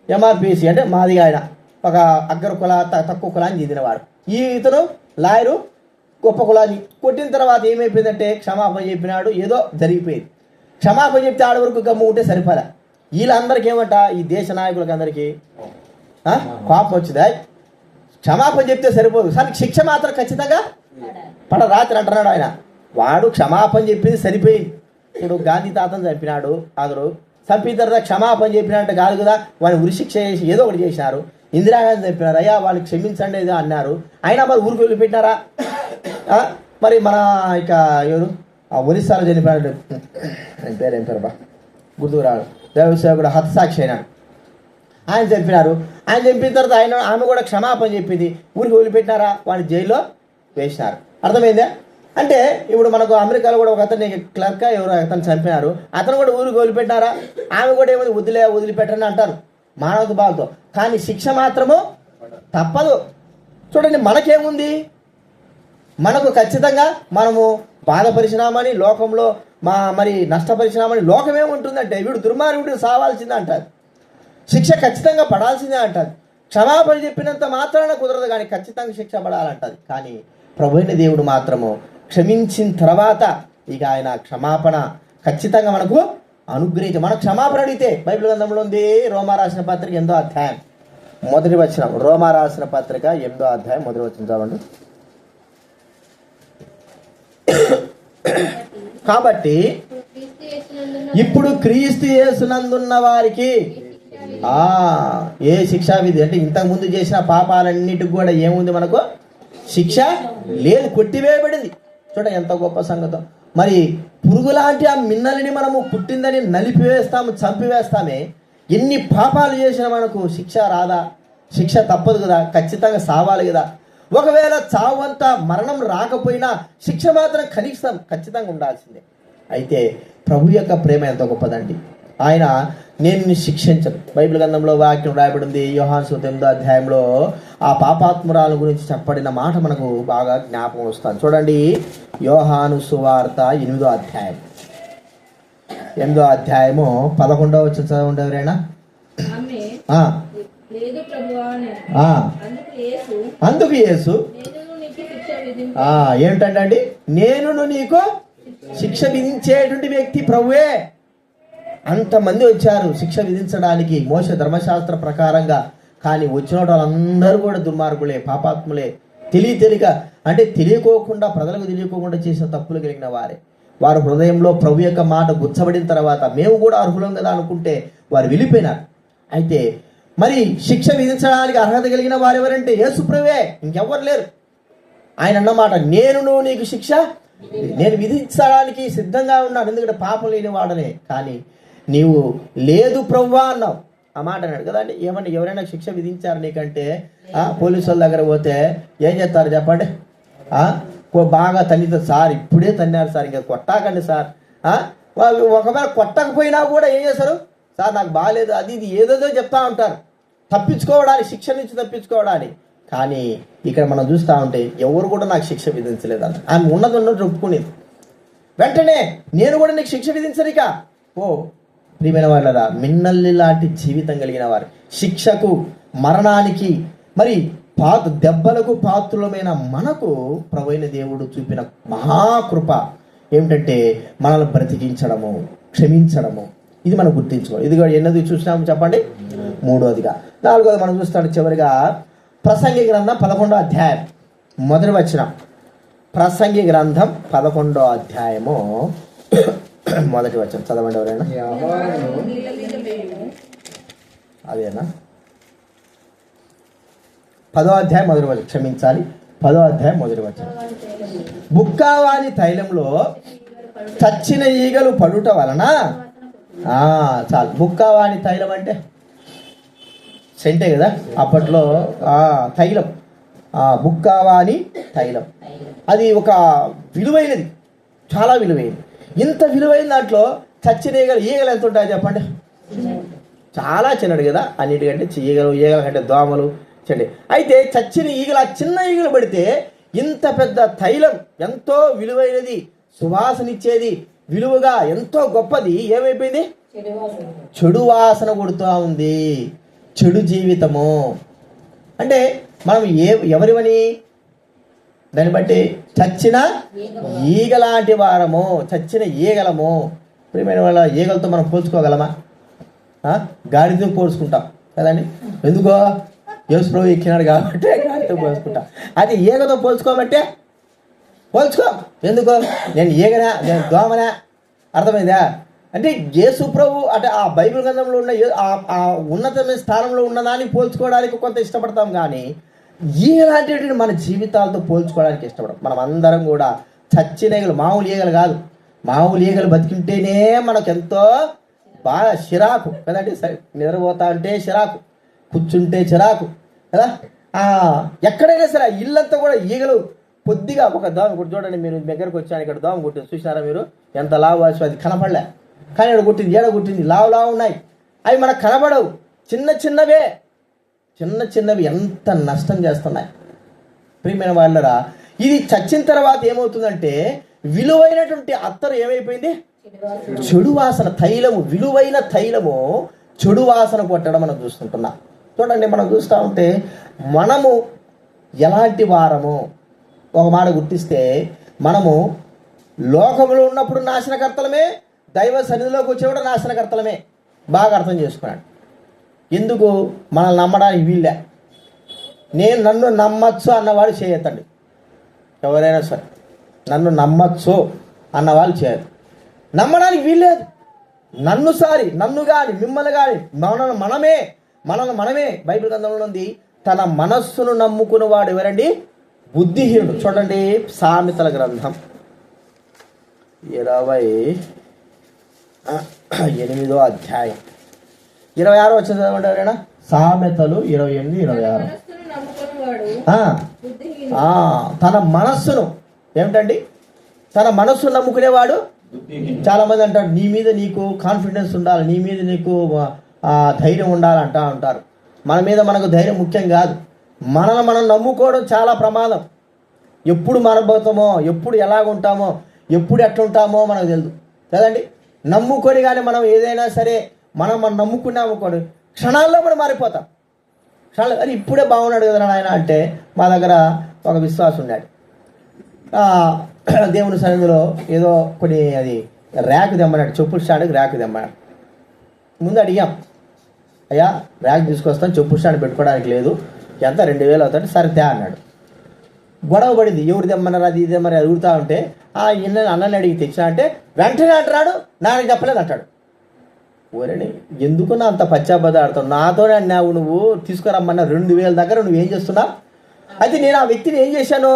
ఎంఆర్పిసి అంటే మాదిగా ఆయన ఒక అగ్ర కుల తక్కువ కులాన్ని చెందినవాడు. ఇతను లాయరు గొప్ప కులాన్ని. కొట్టిన తర్వాత ఏమైపోయిందంటే క్షమాపణ చెప్పినాడు, ఏదో జరిగిపోయింది. క్షమాపణ చెప్తే ఆడ వరకు గమ్ము ఉంటే సరిపడా. వీళ్ళందరికీ ఏమంట, ఈ దేశ నాయకులకి అందరికీ కోపం వచ్చిందా? క్షమాపణ చెప్తే సరిపోదు, కానీ శిక్ష మాత్రం ఖచ్చితంగా రాత్రి అంటున్నాడు ఆయన. వాడు క్షమాపణ చెప్పింది సరిపోయింది, ఇప్పుడు గాంధీ తాతను చంపినాడు అతడు, చంపిన తర్వాత క్షమాపణ చెప్పినట్టు కాదు కదా, వాడిని ఉరిశిక్ష చేసి ఏదో ఒకటి చేసినారు. ఇందిరాగాంధీ చెప్పినారు, అయ్యా వాళ్ళు క్షమించండి ఏదో అన్నారు, అయినా మరి ఊరికి వదిలిపెట్టినారా? మరి మన ఇక ఎవరు ఒరిస్సాలో చనిపోయాడు, ఆయన పేరు ఏం పేరు బా గుర్తుకురాడు, దేవసేవకుడు హతసాక్షి అయినాడు, ఆయన చంపినారు. ఆయన చంపిన తర్వాత ఆమె కూడా క్షమాపణ చెప్పింది, ఊరికి వదిలిపెట్టినారా? వాడిని జైల్లో వేసినారు. అర్థమైందా? అంటే ఇప్పుడు మనకు అమెరికాలో కూడా ఒక అతన్ని క్లర్క్ ఎవరు అతను చంపినారు, అతను కూడా ఊరికి వదిలిపెట్టినారా? ఆమె కూడా ఏమైంది, వదిలిపెట్టని అంటారు మానవత భావంతో, కానీ శిక్ష మాత్రము తప్పదు. చూడండి, మనకేముంది, మనకు ఖచ్చితంగా మనము బాధపరిచినామని లోకంలో మరి నష్టపరిచినామని లోకం ఏముంటుందంటే, వీడు దుర్మార్గుడు సావాల్సిందే అంటారు, శిక్ష ఖచ్చితంగా పడాల్సిందే అంటారు. క్షమాపణ చెప్పినంత మాత్రాన కుదరదు కానీ ఖచ్చితంగా శిక్ష పడాలంటది. కానీ ప్రభువైన దేవుడు మాత్రము క్షమించిన తర్వాత ఇక ఆయన క్షమాపణ ఖచ్చితంగా మనకు అనుగ్రహించి, మనకు క్షమాపణ అడిగితే బైబిల్ గ్రంథంలో ఉంది. రోమా రాసిన పత్రిక 8వ అధ్యాయం మొదటి వచనం, రోమా రాసిన పత్రిక 8వ అధ్యాయం మొదటి వచనం చదవండి. కాబట్టి ఇప్పుడు క్రీస్తు యేసునందున్న వారికి ఏ శిక్షా విధి అంటే ఇంతకుముందు చేసిన పాపాలన్నిటికి కూడా ఏముంది, మనకు శిక్ష లేదు, కొట్టివేయబడింది. చూడ ఎంత గొప్ప సంగతం. మరి పురుగులాంటి ఆ మిన్నలిని మనము పుట్టిందని నలిపివేస్తాము, చంపివేస్తామే, ఎన్ని పాపాలు చేసినా మనకు శిక్ష రాదా? శిక్ష తప్పదు కదా, ఖచ్చితంగా సావాలి కదా. ఒకవేళ చావంత మరణం రాకపోయినా శిక్ష మాత్రం కనీసం ఖచ్చితంగా ఉండాల్సిందే. అయితే ప్రభు యొక్క ప్రేమ ఎంత గొప్పదండి. ఆయన నేను శిక్షించను. బైబిల్ గ్రంథంలో వాక్యం రాయబడింది. యోహాను సువార్త 8వ అధ్యాయంలో ఆ పాపాత్మురాల గురించి చెప్పబడిన మాట మనకు బాగా జ్ఞాపకం వస్తాను. చూడండి, యోహాను సువార్త 8వ అధ్యాయం 8వ అధ్యాయము 11వ వచనం చదవండి ఎవరైనా. అందుకు యేసు ఏంటండి, నేను నీకు శిక్ష విధించేటువంటి వ్యక్తి ప్రభువే. అంతమంది వచ్చారు శిక్ష విధించడానికి మోషే ధర్మశాస్త్ర ప్రకారంగా, కానీ వచ్చిన వాళ్ళందరూ కూడా దుర్మార్గులే, పాపాత్ములే, తెలియక అంటే తెలియకోకుండా, ప్రజలకు తెలియకోకుండా చేసిన తప్పులు కలిగిన వారే. వారు హృదయంలో ప్రభు యొక్క మాట గుచ్చబడిన తర్వాత మేము కూడా అర్హులం కదా అనుకుంటే వారు వెళ్ళిపోయినారు. అయితే మరి శిక్ష విధించడానికి అర్హత కలిగిన వారు ఎవరంటే యేసు ప్రభువే, ఇంకెవ్వరు లేరు. ఆయన అన్నమాట, నేను నీకు శిక్ష నేను విధించడానికి సిద్ధంగా ఉన్నాను, ఎందుకంటే పాపం లేని వాడనే, కానీ నీవు లేదు ప్రభువా అన్నావు. ఆ మాట అన్నాడు కదండి. ఏమంటే ఎవరైనా శిక్ష విధించారు నీకంటే పోలీసు వాళ్ళ దగ్గర పోతే ఏం చేస్తారు చెప్పండి? బాగా తల్లితో, సార్ ఇప్పుడే తన్నారు సార్, ఇంకా కొట్టాకండి సార్. వాళ్ళు ఒకవేళ కొట్టకపోయినా కూడా ఏం చేస్తారు, సార్ నాకు బాగాలేదు అది ఇది ఏదేదో చెప్తా ఉంటారు తప్పించుకోవడానికి, శిక్ష నుంచి తప్పించుకోవడానికి. కానీ ఇక్కడ మనం చూస్తూ ఉంటే ఎవరు కూడా నాకు శిక్ష విధించలేదంట. ఆమె ఉన్నది ఒప్పుకునేది. వెంటనే నేను కూడా నీకు శిక్ష విధించనిక ఓ ప్రియమైన వాళ్ళరా, మిన్నల్లి లాంటి జీవితం కలిగిన వారు, శిక్షకు మరణానికి మరి దెబ్బలకు పాత్రులమైన మనకు ప్రభువైన దేవుడు చూపిన మహాకృప ఏమిటంటే మనల్ని బ్రతికించడము, క్షమించడము. ఇది మనం గుర్తించుకోవాలి. ఇది కూడా ఎన్నది చూసినాము చెప్పండి? 3వదిగా. 4వది మనం చూస్తాం చివరిగా ప్రసంగి గ్రంథం 11వ అధ్యాయం మొదటి వచనం. ప్రసంగి గ్రంథం 11వ అధ్యాయము మొదటి వచనం చదవండి ఎవరైనా. అదేనా 10వ అధ్యాయం మొదటి వచనం, క్షమించాలి 10వ అధ్యాయం మొదటి వచనం. బుక్కావాని తైలంలో చచ్చిన ఈగలు పడుట వలన చాలు. బుక్కావాని తైలం అంటే సెంటే కదా అప్పట్లో, తైలం, బుక్కావాని తైలం. అది ఒక విలువైనది, చాలా విలువైనది. ఇంత విలువైన దాంట్లో చచ్చిన ఈగలు ఎంత ఉంటాయి చెప్పండి? చాలా చిన్నది కదా అన్నిటికంటే. ఈగల కంటే దోమలు చండి. అయితే చచ్చిన ఈగలు, ఆ చిన్న ఈగలు పడితే ఇంత పెద్ద తైలం ఎంతో విలువైనది, సువాసనిచ్చేది, విలువగా ఎంతో గొప్పది ఏమైపోయింది? చెడు వాసన కొడుతూ ఉంది. చెడు జీవితము అంటే మనం ఎవరివని దాన్ని బట్టి చచ్చిన ఈగలాంటి వారము, చచ్చిన ఈగలము. ప్రియమైన వాళ్ళ, ఈగలతో మనం పోల్చుకోగలమా? గాడితో పోల్చుకుంటాం కదండి. ఎందుకో యేసు ప్రభు ఎక్కినాడు కాబట్టి గాడితో పోల్చుకుంటాం. అది ఈగతో పోల్చుకోబట్టే పోల్చుకో. ఎందుకో నేను ఈగనా, నేను దోమనా, అర్థమైందా? అంటే యేసు ప్రభు అంటే ఆ బైబిల్ గ్రంథంలో ఉన్న ఆ ఉన్నతమైన స్థానంలో ఉన్నదాన్ని పోల్చుకోవడానికి కొంత ఇష్టపడతాం, కానీ ఈలాంటివి మన జీవితాలతో పోల్చుకోవడానికి ఇష్టపడం. మనం అందరం కూడా చచ్చిన ఈగలు, మామూలు ఈగలు కాదు. మామూలు ఈగలు బతికింటేనే మనకు ఎంతో బాగా చిరాకు కదండి. సరే, నిద్రపోతా అంటే చిరాకు, కూర్చుంటే చిరాకు కదా. ఎక్కడైనా సరే ఇల్లంతా కూడా ఈగలు కొద్దిగా ఒక దోమ కొట్టి చూడండి. మీరు దగ్గరకు వచ్చాను, ఇక్కడ దోమ కొట్టింది చూసినారా మీరు? ఎంత లావు వాసి, అది కనపడలే, కానీ ఇక్కడ కొట్టింది, ఏడ కొట్టింది, లావు ఉన్నాయి. అవి మనకు కనపడవు, చిన్న చిన్నవి ఎంత నష్టం చేస్తున్నాయి. ప్రియమైన వాళ్ళరా, ఇది చచ్చిన తర్వాత ఏమవుతుందంటే విలువైనటువంటి అత్తరు ఏమైపోయింది? చెడు వాసన, తైలము, విలువైన తైలము చెడు వాసన కొట్టడం మనం చూస్తుంటున్నాం. చూడండి, మనం చూస్తూ ఉంటే మనము ఎలాంటి వారము ఒక మాట గుర్తిస్తే, మనము లోకంలో ఉన్నప్పుడు నాశనకర్తలమే, దైవ సన్నిధిలోకి వచ్చే కూడా నాశనకర్తలమే. బాగా అర్థం చేసుకున్నాడు. ఎందుకు? మనల్ని నమ్మడానికి వీళ్ళే. నన్ను నమ్మచ్చు అన్నవాడు చేయొద్దండి. ఎవరైనా సరే నన్ను నమ్మచ్చు అన్నవాళ్ళు చేయదు. నమ్మడానికి వీల్లేదు. నన్ను కానీ మిమ్మల్ని కానీ మనమే బైబిల్ గ్రంథంలో ఉంది. తన మనస్సును నమ్ముకున్న వాడు ఎవరండి? బుద్ధిహీనుడు. చూడండి, సామెతల గ్రంథం 28వ అధ్యాయం 26 వచ్చిన చదవండి ఎవరైనా. సామెతలు 28, 26. తన మనస్సును ఏమిటండి? తన మనస్సును నమ్ముకునేవాడు. చాలా మంది అంటారు, నీ మీద నీకు కాన్ఫిడెన్స్ ఉండాలి, నీ మీద నీకు ధైర్యం ఉండాలంటా ఉంటారు. మన మీద మనకు ధైర్యం ముఖ్యం కాదు. మనల్ని మనం నమ్ముకోవడం చాలా ప్రమాదం. ఎప్పుడు మారబోతామో, ఎప్పుడు ఎలాగుంటామో, ఎప్పుడు ఎట్లుంటామో మనకు తెలియదు కదండి. నమ్ముకొని కానీ మనం ఏదైనా సరే మనం నమ్ముకున్నామనుకోండి, క్షణాల్లో మనం మారిపోతాం. క్షణాలు అది ఇప్పుడే బాగున్నాడు కదా ఆయన అంటే, మా దగ్గర ఒక విశ్వాసం ఉన్నాడు. దేవుని సన్నిధిలో ఏదో కొన్ని అది ర్యాక్ తెమ్మన్నాడు, చెప్పుల స్టాండ్కి ర్యాక్ తెమ్మన్నాడు. ముందు అడిగాం, అయ్యా ర్యాక్ తీసుకొస్తాను, చెప్పుల స్టాండ్ పెట్టుకోవడానికి లేదు, ఎంత 2000 అవుతాడు, సరే తే అన్నాడు. గొడవ పడింది, ఎవరు తెమ్మన్నారు, అది తెమ్మని అడుగుతా ఉంటే అన్నని అడిగి తెచ్చా అంటే వెంటనే అంటున్నాడు, నాకు చెప్పలేదు అంటాడు. ఓరేని ఎందుకు నా అంత పశ్చాత్తాపం ఆడతావు? నాతోనే అన్నావు, నువ్వు తీసుకురమ్మన్నా 2000 దగ్గర నువ్వేం చేస్తున్నావు? అయితే నేను ఆ వ్యక్తిని ఏం చేశాను?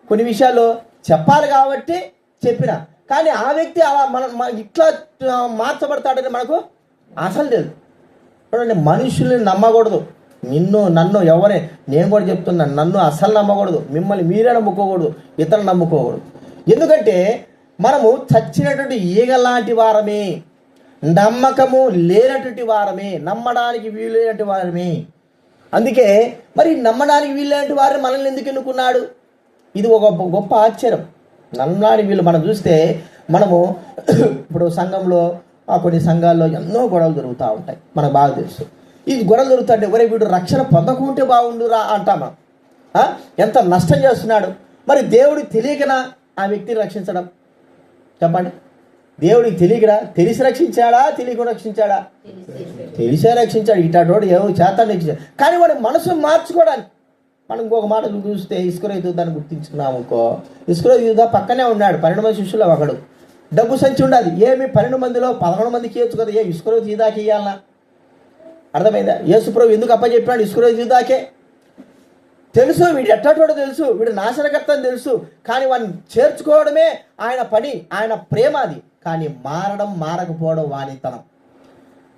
కొన్ని విషయాలు చెప్పాలి కాబట్టి చెప్పిన, కానీ ఆ వ్యక్తి అలా ఇట్లా మార్చబడతాడని మనకు అసలు లేదు. చూడండి, మనుషుల్ని నమ్మకూడదు. నన్ను ఎవరే, నేను కూడా చెప్తున్నాను, నన్ను అసలు నమ్మకూడదు, మిమ్మల్ని మీరే నమ్ముకోకూడదు, ఇతరులు నమ్ముకోకూడదు. ఎందుకంటే మనము చచ్చినటువంటి ఈగ లాంటి వారమే, నమ్మకము లేనటువంటి వారమే, నమ్మడానికి వీలైనటువంటి వారమే. అందుకే మరి నమ్మడానికి వీలైనటువంటి వారిని మనల్ని ఎందుకు ఎన్నుకున్నాడు? ఇది ఒక గొప్ప ఆశ్చర్యం. నమ్మడానికి వీళ్ళు మనం చూస్తే మనము ఇప్పుడు సంఘంలో కొన్ని సంఘాల్లో ఎన్నో గొడవలు జరుగుతూ ఉంటాయి, మనకు బాగా తెలుసు. ఈ గొడవలు జరుగుతుంటే ఒరే వీడు రక్షణ పొందకుంటే బాగుండురా అంటామా? ఎంత నష్టం చేస్తున్నాడు. మరి దేవుడికి తెలియకనా ఆ వ్యక్తిని రక్షించడం? చెప్పండి, దేవుడికి తెలియకరా? తెలిసి రక్షించాడా, తెలియకుండా రక్షించాడా? తెలిసే రక్షించాడు. ఇటాటోడు ఎవరు చేతాన్ని రక్షించాడు, కానీ వాడి మనసును మార్చుకోవడానికి. మనం ఇంకొక మాట చూస్తే ఇస్కరియోతు దాన్ని గుర్తించుకున్నాము అనుకో. ఇస్కరియోతు పక్కనే ఉన్నాడు, 12 మంది శిష్యుల్లో ఒకడు. డబ్బు సంచి ఉండాలి, ఏమి 12 మందిలో 11 మందికి ఇవ్వచ్చు కదా, ఏ ఇస్కరియోతు యూదాకి ఇవ్వాలన్నా? అర్థమైందా? యేసు ప్రభు ఎందుకు అప్పచెప్పాడు ఇస్కరియోతు యూదాకే? తెలుసు వీడు ఎట్టటోడో తెలుసు, వీడు నాశనకర్త అని తెలుసు, కానీ వాడిని చేర్చుకోవడమే ఆయన పని, ఆయన ప్రేమ అది. కానీ మారకపోవడం వానితనం.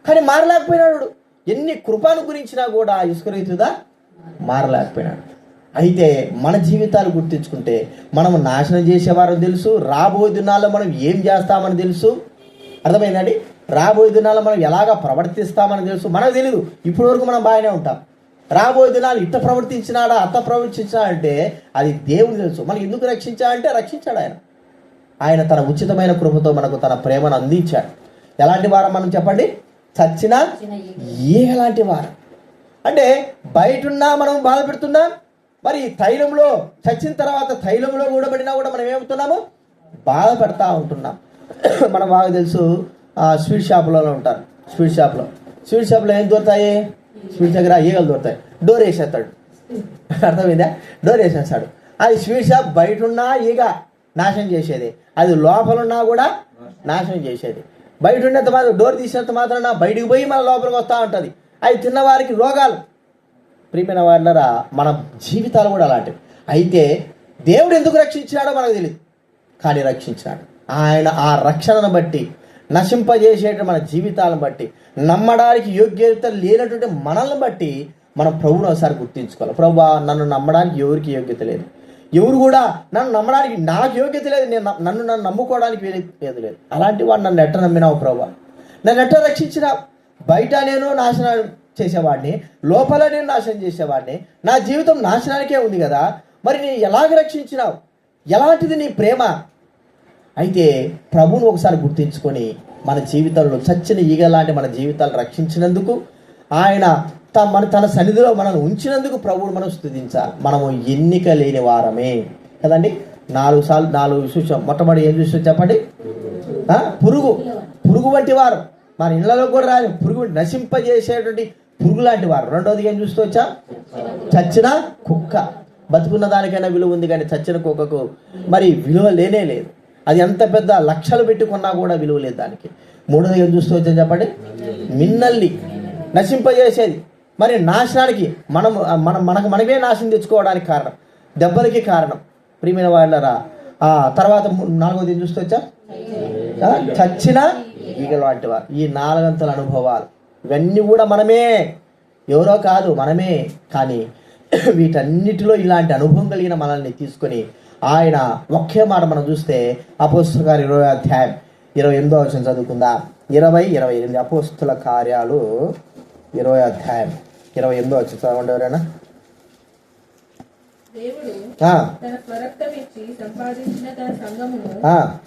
కానీ మారలేకపోయినాడు. ఎన్ని కృపను గురించినా కూడా ఇస్కరియోతుగా మారలేకపోయినాడు. అయితే మన జీవితాలు గుర్తించుకుంటే మనము నాశనం చేసేవారని తెలుసు, రాబోయే దినాల్లో మనం ఏం చేస్తామని తెలుసు. అర్థమైందండి? రాబోయే దినాల్లో మనం ఎలాగా ప్రవర్తిస్తామని తెలుసు. మనకు తెలీదు, ఇప్పటి వరకు మనం బాగానే ఉంటాం. రాబోయే దినాలు ఇట్ట ప్రవర్తించినాడా అత్త ప్రవర్తించినాడంటే అది దేవుడు తెలుసు. మనకి ఎందుకు రక్షించాడంటే రక్షించాడు ఆయన తన ఉచితమైన కృపతో మనకు తన ప్రేమను అందించాడు. ఎలాంటి వారం మనం చెప్పండి? చచ్చిన ఏలాంటి వారం అంటే బయటున్నా మనం బాధపెడుతున్నాం, మరి తైలంలో చచ్చిన తర్వాత తైలంలో కూడబడినా కూడా మనం ఏమవుతున్నాము? బాధపడతా ఉంటున్నాం. మనం బాగా తెలుసు, స్వీట్ షాప్లో ఉంటారు. స్వీట్ షాప్లో ఏం దొరుకుతాయి? స్వీట్ దగ్గర ఈగలు దొరుకుతాయి. డోర్ వేసేస్తాడు, అర్థమైందా? డోర్ వేసేస్తాడు. అది స్వీట్ షాప్ బయట ఉన్నా ఈగ నాశనం చేసేది, అది లోపలున్నా కూడా నాశనం చేసేది. బయట ఉన్నంత మాత్రం డోర్ తీసినంత మాత్రం బయటికి పోయి మన లోపలికి వస్తూ ఉంటుంది. అవి తిన్నవారికి రోగాలు. ప్రియమైన వాళ్ళరా, మన జీవితాలు కూడా అలాంటివి. అయితే దేవుడు ఎందుకు రక్షించినాడో మనకు తెలియదు, కానీ రక్షించినాడు. ఆయన ఆ రక్షణను బట్టి, నశింపజేసేట మన జీవితాలను బట్టి, నమ్మడానికి యోగ్యత లేనటువంటి మనల్ని బట్టి మనం ప్రభువును ఒకసారి గుర్తించుకోవాలి. ప్రభువా, నన్ను నమ్మడానికి ఎవరికి యోగ్యత లేదు, ఎవరు కూడా నన్ను నమ్మడానికి నాకు యోగ్యత లేదు, నన్ను నమ్ముకోవడానికి యోగ్యత లేదు. అలాంటి వాడు నన్ను ఎట్ట నమ్మినావు ప్రభువా, నన్ను ఎట్ట రక్షించినావు? బయట నేను నాశనం చేసేవాడిని, లోపల నేను నాశనం చేసేవాడిని, నా జీవితం నాశనానికే ఉంది కదా, మరి నేను ఎలాగ రక్షించినావు? ఎలాంటిది నీ ప్రేమ? అయితే ప్రభువును ఒకసారి గుర్తించుకొని మన జీవితంలో చచ్చిన ఈగ లాంటి మన జీవితాలు రక్షించినందుకు, ఆయన తన సన్నిధిలో మనల్ని ఉంచినందుకు ప్రభువును మనం స్తుతించాలి. మనము ఎన్నిక లేని వారమే కదండి. 4 చూసాం. మొట్టమొదటి ఏం చూసాం చెప్పండి? పురుగు వంటి వారు. మన ఇళ్లలో కూడా రాదు, పురుగు నశింపజేసేటువంటి పురుగు లాంటి వారు. రెండోది ఏం చూస్తూ వచ్చా? చచ్చిన కుక్క. బతుకున్న దానికైనా విలువ ఉంది, కానీ చచ్చిన కుక్కకు మరి విలువ లేనే లేదు. అది ఎంత పెద్ద లక్షలు పెట్టుకున్నా కూడా విలువ లేదు దానికి. మూడోది ఏం చూస్తూ వచ్చా చెప్పండి? మిన్నల్లి, నశింపజేసేది. మరి నాశనానికి మనమే నాశనం తెచ్చుకోవడానికి కారణం, దెబ్బలకి కారణం. ప్రియమైన వాళ్ళరా, తర్వాత 4వది ఏం చూస్తూ వచ్చా? చచ్చిన ఈగల వంటి వారు. ఈ 4 అంతల అనుభవాలు ఇవన్నీ కూడా మనమే, ఎవరో కాదు, మనమే. కానీ వీటన్నిటిలో ఇలాంటి అనుభవం కలిగిన మనల్ని తీసుకొని ఆయన ఒకే మాట మనం చూస్తే అపోస్తల కార్యాలు 20వ అధ్యాయం 28వ వచనం చదువుకుందా? 20-28 అపోస్తల కార్యాలు 20వ అధ్యాయం 28వ వచనం చదవండి ఎవరైనా. దేవుడు తన స్వరక్తమిచ్చి సంపాదించిన తన సంఘమును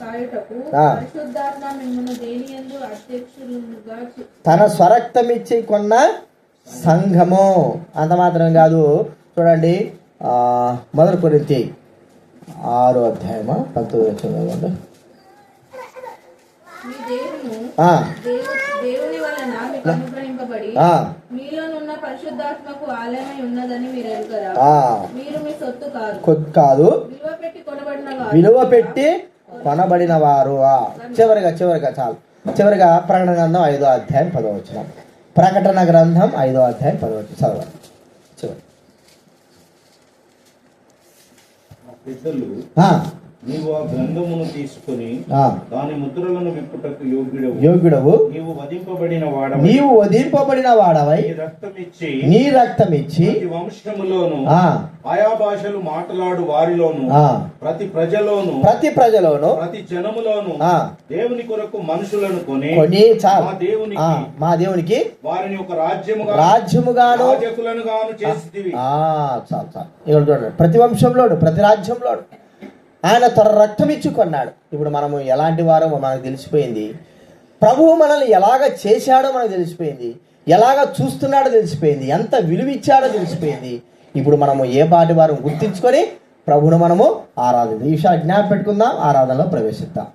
కాయుటకు పరిశుద్ధాత్మ మిమ్మును దేనియందు అధ్యక్షులుగా తన స్వరక్తమిచ్చి కొన్న సంఘము. అంత మాత్రం కాదు, చూడండి 1 కొరింథీ 6వ అధ్యాయమా 19వ వచనం. మీ దేహము దేవుని వలన మీకు అనుగ్రహింపబడి మీలోనున్న పరిశుద్ధాత్మకు ఆలయమై ఉన్నదని మీరు ఎరుగరా? మీరు మీ సొత్తు కాదు, విలువ పెట్టి కొనబడిన వారు. చివరిగా చాలు. చివరిగా ప్రకటన గ్రంథం 5వ అధ్యాయం 10వ వచనం. ప్రకటన గ్రంథం 5వ అధ్యాయం 10వ వచనం చదవండి. చివరి పెద్దలు, నీవు ఆ గ్రంథమును తీసుకుని దాని ముద్రలను విప్పుటకు యోగ్యుడవు, నీవు వధింపబడిన వాడవై నీ రక్తమిచ్చి వంశములోను ఆయా భాషలు మాట్లాడు వారిలోను ప్రతి ప్రజలోను ప్రతి జనములోను దేవుని కొరకు మనుషులను కొని మా దేవునికి వారిని ఒక రాజ్యముగాను యాజకులనుగాను చేసితివి. చూడండి, ప్రతి వంశంలోను ప్రతి రాజ్యంలోను ఆయన తన రక్తం ఇచ్చి కొన్నాడు. ఇప్పుడు మనము ఎలాంటి వారో మనకు తెలిసిపోయింది. ప్రభువు మనల్ని ఎలాగ చేశాడో మనకు తెలిసిపోయింది, ఎలాగ చూస్తున్నాడో తెలిసిపోయింది, ఎంత విలువ ఇచ్చాడో తెలిసిపోయింది. ఇప్పుడు మనము ఏ పాటి వారం గుర్తించుకొని ప్రభువును మనము ఆరాధిద్దాం. ఈ విషయాలు జ్ఞాపకం పెట్టుకుందాం, ఆరాధనలో ప్రవేశిద్దాం.